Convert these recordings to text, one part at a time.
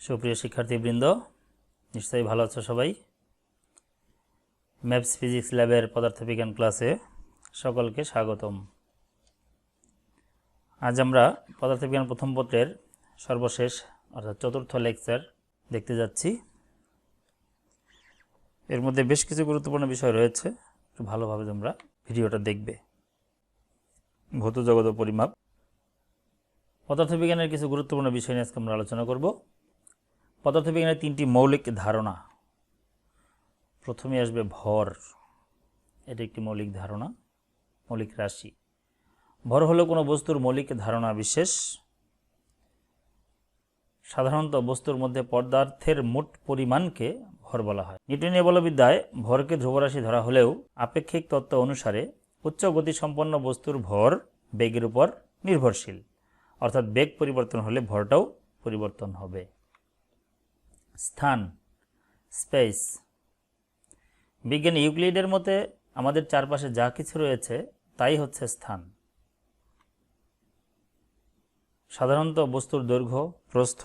সুপ্রিয় শিক্ষার্থীবৃন্দ, নিশ্চয়ই ভালো আছো সবাই। ম্যাথস ফিজিক্স ল্যাবের পদার্থবিজ্ঞান ক্লাসে সকলকে স্বাগতম। আজ আমরা পদার্থবিজ্ঞান প্রথম পত্রের সর্বশেষ অর্থাৎ চতুর্থ লেকচার দেখতে যাচ্ছি। এর মধ্যে বেশ কিছু গুরুত্বপূর্ণ বিষয় রয়েছে, একটু ভালোভাবে তোমরা ভিডিওটা দেখবে। ভৌত জগৎ ও পরিমাপ, পদার্থবিজ্ঞানের কিছু গুরুত্বপূর্ণ বিষয় নিয়ে আজকে আমরা আলোচনা করব। পদার্থবিজ্ঞানের তিনটি মৌলিক ধারণা। প্রথমে আসবে ভর, এটি একটি মৌলিক ধারণা, মৌলিক রাশি। ভর হলো কোনো বস্তুর মৌলিক ধারণা বিশেষ। সাধারণত বস্তুর মধ্যে পদার্থের মোট পরিমাণকে ভর বলা হয়। নিউটনীয় বলবিদ্যায় ভরকে ধ্রুবরাশি ধরা হলেও আপেক্ষিক তত্ত্ব অনুসারে উচ্চ গতিসম্পন্ন বস্তুর ভর বেগের উপর নির্ভরশীল, অর্থাৎ বেগ পরিবর্তন হলে ভরটাও পরিবর্তন হবে। স্থান, স্পেস। বিজ্ঞানী ইউক্লিডের মতে আমাদের চারপাশে যা কিছু রয়েছে তাই হচ্ছে স্থান। সাধারণত বস্তুর দৈর্ঘ্য, প্রস্থ,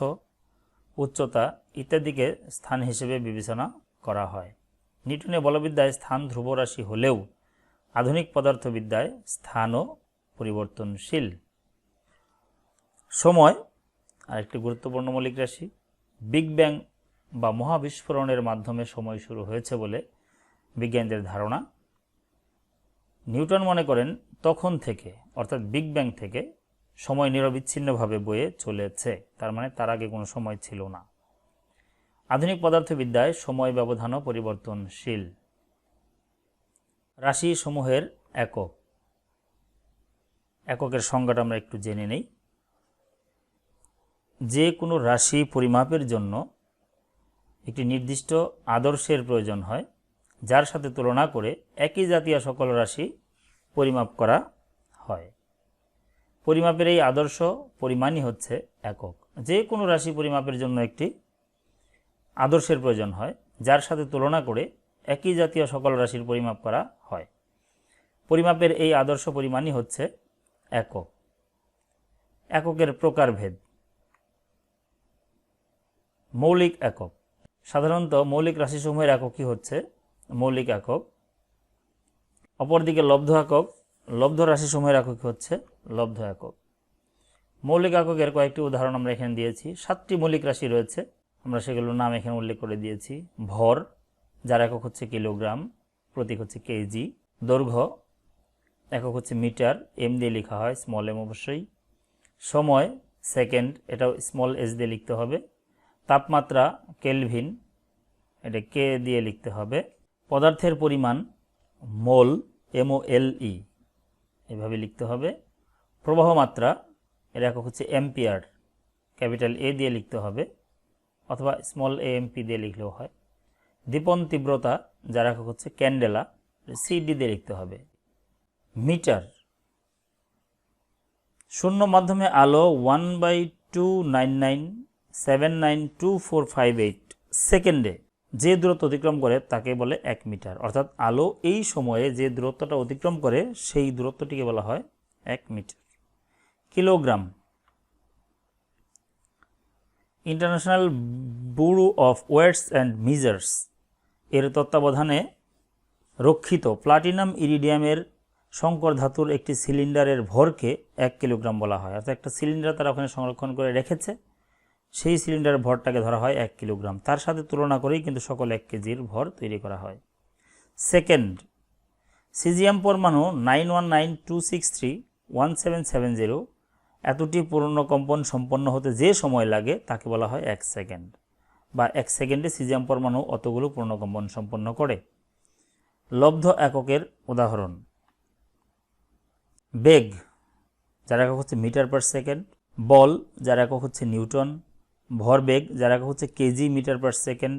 উচ্চতা ইত্যাদিকে স্থান হিসেবে বিবেচনা করা হয়। নিউটনীয় বলবিদ্যায় স্থান ধ্রুবরাশি হলেও আধুনিক পদার্থবিদ্যায় স্থানও পরিবর্তনশীল। সময় আরেকটি গুরুত্বপূর্ণ মৌলিক রাশি। বিগ ব্যাং বা মহাবিস্ফোরণের মাধ্যমে সময় শুরু হয়েছে বলে বিজ্ঞানীদের ধারণা। নিউটন মনে করেন তখন থেকে অর্থাৎ বিগ ব্যাং থেকে সময় নিরবিচ্ছিন্নভাবে বয়ে চলেছে, তার মানে তার আগে কোনো সময় ছিল না। আধুনিক পদার্থবিদ্যায় সময় ব্যবধানও পরিবর্তনশীল। রাশি সমূহের একক, এককের সংজ্ঞাটা আমরা একটু জেনে নেই। যে কোনো রাশি পরিমাপের জন্য একটি নির্দিষ্ট আদর্শের প্রয়োজন হয়, যার সাথে তুলনা করে একই জাতীয় সকল রাশি পরিমাপ করা হয়। পরিমাপের এই আদর্শ পরিমাণই হচ্ছে একক। যে কোনো রাশি পরিমাপের জন্য একটি আদর্শের প্রয়োজন হয়, যার সাথে তুলনা করে একই জাতীয় সকল রাশির পরিমাপ করা হয়। পরিমাপের এই আদর্শ পরিমাণই হচ্ছে একক। এককের প্রকারভেদ। মৌলিক একক। সাধারণত মৌলিক রাশিসমূহের এককই হচ্ছে মৌলিক একক। অপরদিকে লব্ধ একক, লব্ধ রাশিসমূহের একক হচ্ছে লব্ধ একক। মৌলিক এককের কয়েকটি উদাহরণ আমরা এখানে দিয়েছি। 7টি মৌলিক রাশি রয়েছে, আমরা সেগুলোর নাম এখানে উল্লেখ করে দিয়েছি। ভর, যার একক হচ্ছে কিলোগ্রাম, প্রতীক হচ্ছে কেজি। দৈর্ঘ্য, একক হচ্ছে মিটার, এম দিয়ে লেখা হয়, স্মল এম অবশ্যই। সময়, সেকেন্ড, এটাও স্মল এস দিয়ে লিখতে হবে। তাপমাত্রা, কেলভিন, এটা কে দিয়ে লিখতে হবে। পদার্থের পরিমাণ, মোল, MOLE, এভাবে লিখতে হবে। প্রবাহ মাত্রা, এর একক হচ্ছে অ্যাম্পিয়ার, ক্যাপিটাল A দিয়ে লিখতে হবে, অথবা স্মল AMP দিয়ে লিখলেও হয়। দীপন তীব্রতা, যার একক হচ্ছে ক্যান্ডেলা, CD দিয়ে লিখতে হবে। মিটার, শূন্য মাধ্যমে আলো 1/299792458 সেকেন্ডে যে দূরত্ব অতিক্রম করে তাকে বলে 1 মিটার। অর্থাৎ আলো এই সময়ে যে দূরত্বটা অতিক্রম করে সেই দূরত্বটিকে বলা হয় 1 metre. Kilogram, international bureau of weights and measures এর তত্ত্বাবধানে রক্ষিত প্লাটিনাম ইরিডিয়ামের সংকর ধাতুর একটি সিলিন্ডারের ভরকে 1 কিলোগ্রাম বলা হয়। অর্থাৎ একটা সিলিন্ডার তারা ওখানে সংরক্ষণ করে রেখেছে, সেই সিলিন্ডারের ভরটাকে ধরা হয় 1 কিলোগ্রাম। তার সাথে তুলনা করেই কিন্তু সকল 1 কেজির ভর তৈরি করা হয়। সেকেন্ড, সিজিয়াম পরমাণু 9192631770 এতটি পূর্ণকম্পন সম্পন্ন হতে যে সময় লাগে তাকে বলা হয় 1 সেকেন্ড, বা 1 সেকেন্ডে সিজিয়াম পরমাণু অতগুলো পূর্ণকম্পন সম্পন্ন করে। লব্ধ এককের উদাহরণ, বেগ, যার একক হচ্ছে মিটার পার সেকেন্ড। বল, যার একক হচ্ছে নিউটন। ভরবেগ, যার একক হচ্ছে কেজি মিটার পার সেকেন্ড।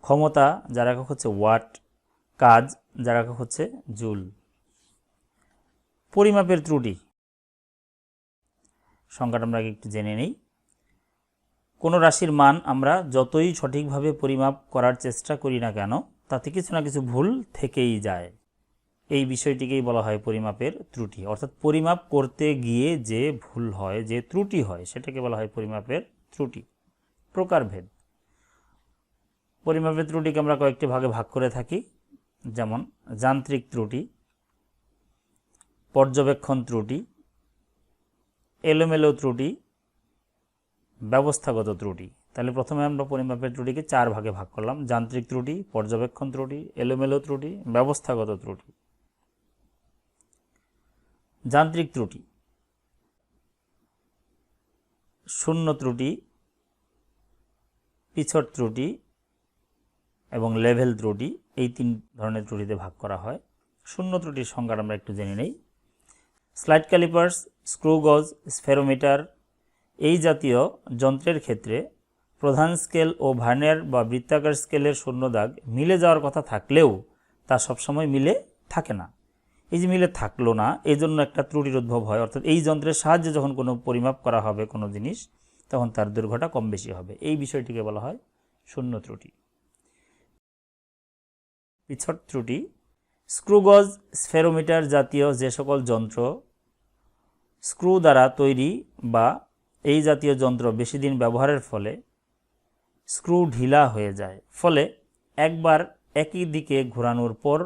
ক্ষমতা, যার একক হচ্ছে ওয়াট। কাজ, যার একক হচ্ছে জুল। পরিমাপের ত্রুটি সংখ্যাটা আমরা একটু জেনে নেই। কোনো রাশির মান আমরা যতই সঠিকভাবে পরিমাপ করার চেষ্টা করি না কেন, তাতে কিছু না কিছু ভুল থেকেই যায়। এই বিষয়টিকেই বলা হয় পরিমাপের ত্রুটি। অর্থাৎ পরিমাপ করতে গিয়ে যে ভুল হয়, যে ত্রুটি হয়, সেটাকে বলা হয় পরিমাপের ত্রুটি। প্রকারভেদ। পরিমাপের ত্রুটিকে আমরা কয়েকটি ভাগে ভাগ করে থাকি, যেমন যান্ত্রিক ত্রুটি, পর্যবেক্ষণ ত্রুটি, এলোমেলো ত্রুটি, ব্যবস্থাগত ত্রুটি। তাহলে প্রথমে আমরা পরিমাপের ত্রুটিকে 4 ভাগে ভাগ করলাম: যান্ত্রিক ত্রুটি, পর্যবেক্ষণ ত্রুটি, এলোমেলো ত্রুটি, ব্যবস্থাগত ত্রুটি। যান্ত্রিক ত্রুটি: শূন্য ত্রুটি, পিছট ত্রুটি এবং লেভেল ত্রুটি, এই 3 ধরনের ত্রুটিতে ভাগ করা হয়। শূন্য ত্রুটির সংজ্ঞাটা আমরা একটু জেনে নেই। স্লাইড ক্যালিপার্স, স্ক্রু গজ, স্ফেরোমিটার এই জাতীয় যন্ত্রের ক্ষেত্রে প্রধান স্কেল ও ভার্নিয়ার বা বৃত্তাকার স্কেলের শূন্য দাগ মিলে যাওয়ার কথা থাকলেও তা সবসময় মিলে থাকে না। এই যে মিলে থাকলো না, এই জন্য একটা ত্রুটির উদ্ভব হয়। অর্থাৎ এই যন্ত্রের সাহায্যে যখন কোনো পরিমাপ করা হবে কোনো জিনিস, তখন তার দৈর্ঘ্যটা কম বেশি হবে। এই বিষয়টিকে বলা হয় শূন্য ত্রুটি। পিছট ত্রুটি: স্ক্রুগজ, স্ফেরোমিটার জাতীয় যে সকল যন্ত্র স্ক্রু দ্বারা তৈরি বা এই জাতীয় যন্ত্র বেশি দিন ব্যবহারের ফলে স্ক্রু ঢিলা হয়ে যায়, ফলে একবার একই দিকে ঘোরানোর পর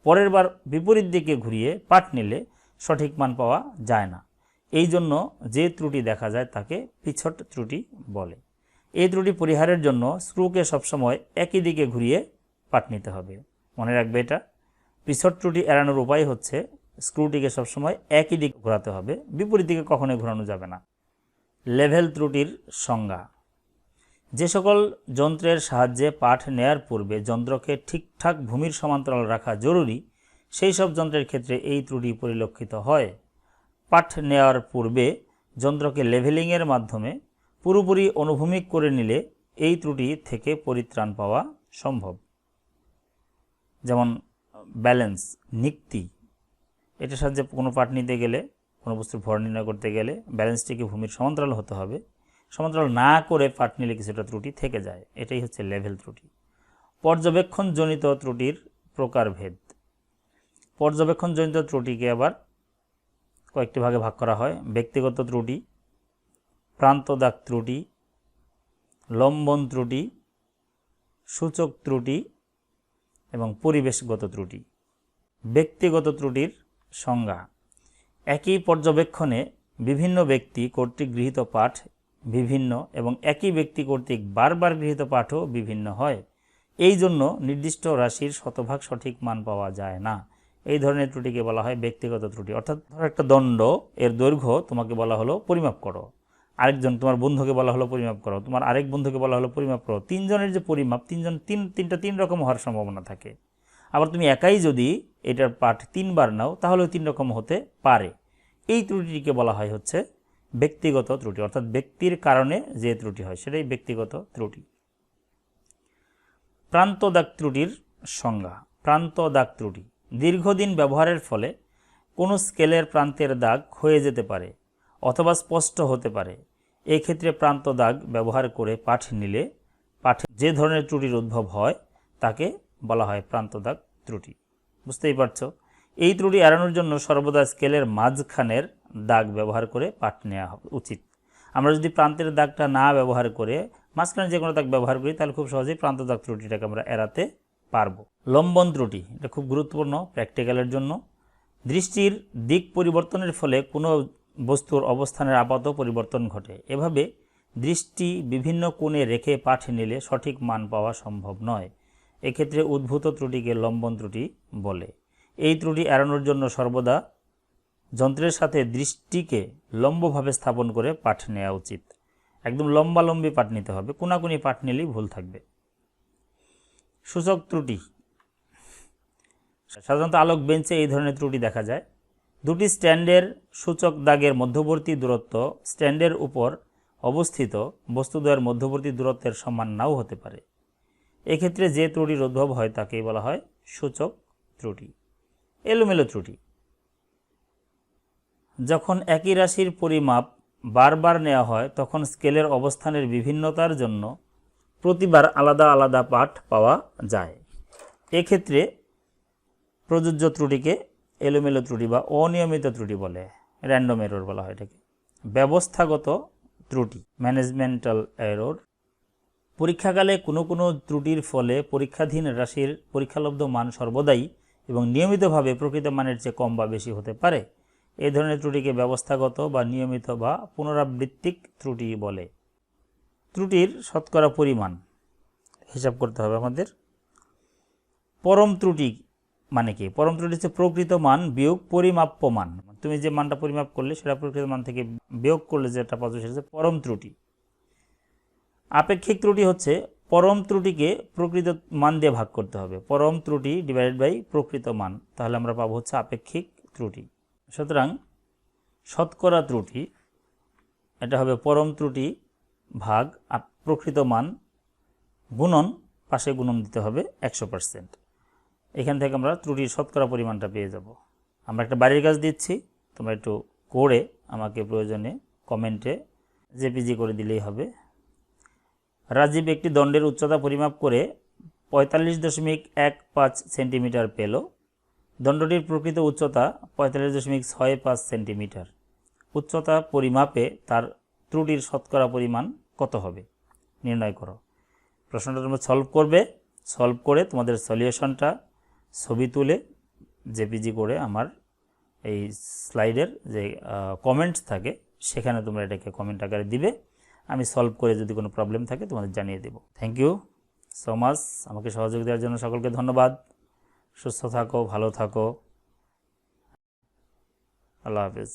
পরের বার বিপরীত দিকে ঘুরিয়ে পাঠ নিলে সঠিক মান পাওয়া যায় না। এই জন্য যে ত্রুটি দেখা যায় তাকে পিছট ত্রুটি বলে। এই ত্রুটি পরিহারের জন্য স্ক্রুকে সবসময় একই দিকে ঘুরিয়ে পাঠ নিতে হবে। মনে রাখবে এটা। পিছট ত্রুটি এড়ানোর উপায় হচ্ছে স্ক্রুটিকে সবসময় একই দিকে ঘোরাতে হবে, বিপরীত দিকে কখনোই ঘোরানো যাবে না। লেভেল ত্রুটির সংজ্ঞা: যে সকল যন্ত্রের সাহায্যে পাঠ নেয়ার পূর্বে যন্ত্রকে ঠিকঠাক ভূমির সমান্তরাল রাখা জরুরি, সেই সব যন্ত্রের ক্ষেত্রে এই ত্রুটি পরিলক্ষিত হয়। পাঠ নেওয়ার পূর্বে যন্ত্রকে লেভেলিংয়ের মাধ্যমে পুরোপুরি অনুভূমিক করে নিলে এই ত্রুটি থেকে পরিত্রাণ পাওয়া সম্ভব। যেমন ব্যালেন্স, নিক্তি, এটার সাহায্যে কোনো পাঠ নিতে গেলে, কোনো বস্তুর ভর নির্ণয় করতে গেলে ব্যালেন্সটিকে ভূমির সমান্তরাল হতে হবে। সমান্তরাল না করে পাঠ নিলে কিছুটা ত্রুটি থেকে যায়, এটাই হচ্ছে লেভেল ত্রুটি। পর্যবেক্ষণজনিত ত্রুটির প্রকারভেদ: পর্যবেক্ষণজনিত ত্রুটিকে আবার কয়েকটি ভাগে ভাগ করা হয়: ব্যক্তিগত ত্রুটি, প্রান্ত দাগ ত্রুটি, লম্বন ত্রুটি, সূচক ত্রুটি এবং পরিবেশগত ত্রুটি। ব্যক্তিগত ত্রুটির সংজ্ঞা: একই পর্যবেক্ষণে বিভিন্ন ব্যক্তি কর্তৃক গৃহীত পাঠ বিভিন্ন এবং একই ব্যক্তি কর্তৃক বারবার গৃহীত পাঠও বিভিন্ন হয়। এই জন্য নির্দিষ্ট রাশির শতভাগ সঠিক মান পাওয়া যায় না। এই ধরনের ত্রুটিকে বলা হয় ব্যক্তিগত ত্রুটি। অর্থাৎ ধরো একটা দণ্ড, এর দৈর্ঘ্য তোমাকে বলা হলো পরিমাপ করো, আরেকজন তোমার বন্ধুকে বলা হলো পরিমাপ করো, তোমার আরেক বন্ধুকে বলা হলো পরিমাপ করো। তিনজনের যে পরিমাপ, তিন রকম হওয়ার সম্ভাবনা থাকে। আবার তুমি একাই যদি এটার পাঠ 3 বার নাও, তাহলেও 3 রকম হতে পারে। এই ত্রুটিটিকে বলা হয় হচ্ছে ব্যক্তিগত ত্রুটি। অর্থাৎ ব্যক্তির কারণে যে ত্রুটি হয় সেটাই ব্যক্তিগত ত্রুটি। প্রান্ত দাগ ত্রুটির সংজ্ঞা: প্রান্ত দাগ ত্রুটি দীর্ঘদিন ব্যবহারের ফলে কোনো স্কেলের প্রান্তের দাগ ক্ষয়ে যেতে পারে অথবা স্পষ্ট হতে পারে। এক্ষেত্রে প্রান্ত দাগ ব্যবহার করে পাঠ নিলে পাঠে যে ধরনের ত্রুটির উদ্ভব হয় তাকে বলা হয় প্রান্ত দাগ ত্রুটি। বুঝতেই পারছো? এই ত্রুটি এড়ানোর জন্য সর্বদা স্কেলের মাঝখানের দাগ ব্যবহার করে পাঠ নেওয়া উচিত। আমরা যদি প্রান্তের দাগটা না ব্যবহার করে মাঝখানে যে কোনো দাগ ব্যবহার করি, তাহলে খুব সহজেই প্রান্ত দাগ ত্রুটিটাকে আমরা এড়াতে পারবো। লম্বন ত্রুটি, এটা খুব গুরুত্বপূর্ণ প্র্যাকটিক্যালের জন্য। দৃষ্টির দিক পরিবর্তনের ফলে কোনো বস্তুর অবস্থানের আপাত পরিবর্তন ঘটে। এভাবে দৃষ্টি বিভিন্ন কোণে রেখে পাঠ নিলে সঠিক মান পাওয়া সম্ভব নয়। এক্ষেত্রে উদ্ভূত ত্রুটিকে লম্বন ত্রুটি বলে। এই ত্রুটি এড়ানোর জন্য সর্বদা যন্ত্রের সাথে দৃষ্টিকে লম্বভাবে স্থাপন করে পাঠ নেওয়া উচিত। একদম লম্বালম্বি পাঠ নিতে হবে, কোনাকুনি পাঠ নিলেই ভুল থাকবে। সূচক ত্রুটি: সাধারণত আলোক বেঞ্চে এই ধরনের ত্রুটি দেখা যায়। দুটি স্ট্যান্ডের সূচক দাগের মধ্যবর্তী দূরত্ব স্ট্যান্ডের উপর অবস্থিত বস্তুদ্বয়ের মধ্যবর্তী দূরত্বের সমান নাও হতে পারে। এক্ষেত্রে যে ত্রুটির উদ্ভব হয় তাকেই বলা হয় সূচক ত্রুটি। এলোমেলো ত্রুটি: যখন একই রাশির পরিমাপ বারবার নেওয়া হয় তখন স্কেলের অবস্থানের বিভিন্নতার জন্য প্রতিবার আলাদা আলাদা পাঠ পাওয়া যায়। এক্ষেত্রে প্রযোজ্য ত্রুটিকে এলোমেলো ত্রুটি বা অনিয়মিত ত্রুটি বলে, র্যান্ডম এরর বলা হয় এটাকে। ব্যবস্থাগত ত্রুটি, ম্যানেজমেন্টাল এরর। পরীক্ষাকালে কোনো কোনো ত্রুটির ফলে পরীক্ষাধীন রাশির পরীক্ষালব্ধ মান সর্বদাই এবং নিয়মিতভাবে প্রকৃত মানের চেয়ে কম বা বেশি হতে পারে। এই ধরনের ত্রুটিকে ব্যবস্থাগত বা নিয়মিত বা পুনরাবৃত্তিক ত্রুটি বলে। ত্রুটির শতকরা পরিমাণ হিসাব করতে হবে আমাদের। পরম ত্রুটি মানে কি? পরম ত্রুটি হচ্ছে প্রকৃত মান বিয়োগ পরিমাপ্য মান। তুমি যে মানটা পরিমাপ করলে সেটা প্রকৃত মান থেকে বিয়োগ করলে যেটা পাচ্ছ সেটা হচ্ছে পরম ত্রুটি। আপেক্ষিক ত্রুটি হচ্ছে পরম ত্রুটিকে প্রকৃত মান দিয়ে ভাগ করতে হবে। পরম ত্রুটি ডিভাইডেড বাই প্রকৃত মান, তাহলে আমরা পাবো হচ্ছে আপেক্ষিক ত্রুটি। সুতরাং শতকরা ত্রুটি এটা হবে পরম ত্রুটি ভাগ প্রকৃত মান গুণন, পাশে গুণন দিতে হবে 100%। এখান থেকে আমরা ত্রুটির শতকরা পরিমাণটা পেয়ে যাব। আমরা একটা বাড়ির কাজ দিচ্ছি, তোমরা একটু করে আমাকে প্রয়োজনে কমেন্টে জেপিজি করে দিলেই হবে। রাজীব একটি দণ্ডের উচ্চতা পরিমাপ করে 45.15 সেন্টিমিটার পেল। দণ্ডটির প্রকৃত উচ্চতা 45.65 সেন্টিমিটার। উচ্চতা পরিমাপে তার ত্রুটির শতকরা পরিমাণ কত হবে নির্ণয় করো। প্রশ্নটা তোমরা সলভ করবে, সলভ করে তোমাদের সলিউশনটা ছবি তুলে জেপিজি করে আমার এই স্লাইডের যে কমেন্টস থাকে সেখানে তোমরা এটাকে কমেন্ট আকারে দিবে। আমি সলভ করে যদি কোনো প্রবলেম থাকে তোমাদের জানিয়ে দেব। Thank you so much. আমাকে সহযোগিতা দেওয়ার জন্য সকলকে ধন্যবাদ। সুস্থ থাকো, ভালো থাকো। আল্লাহ হাফেজ।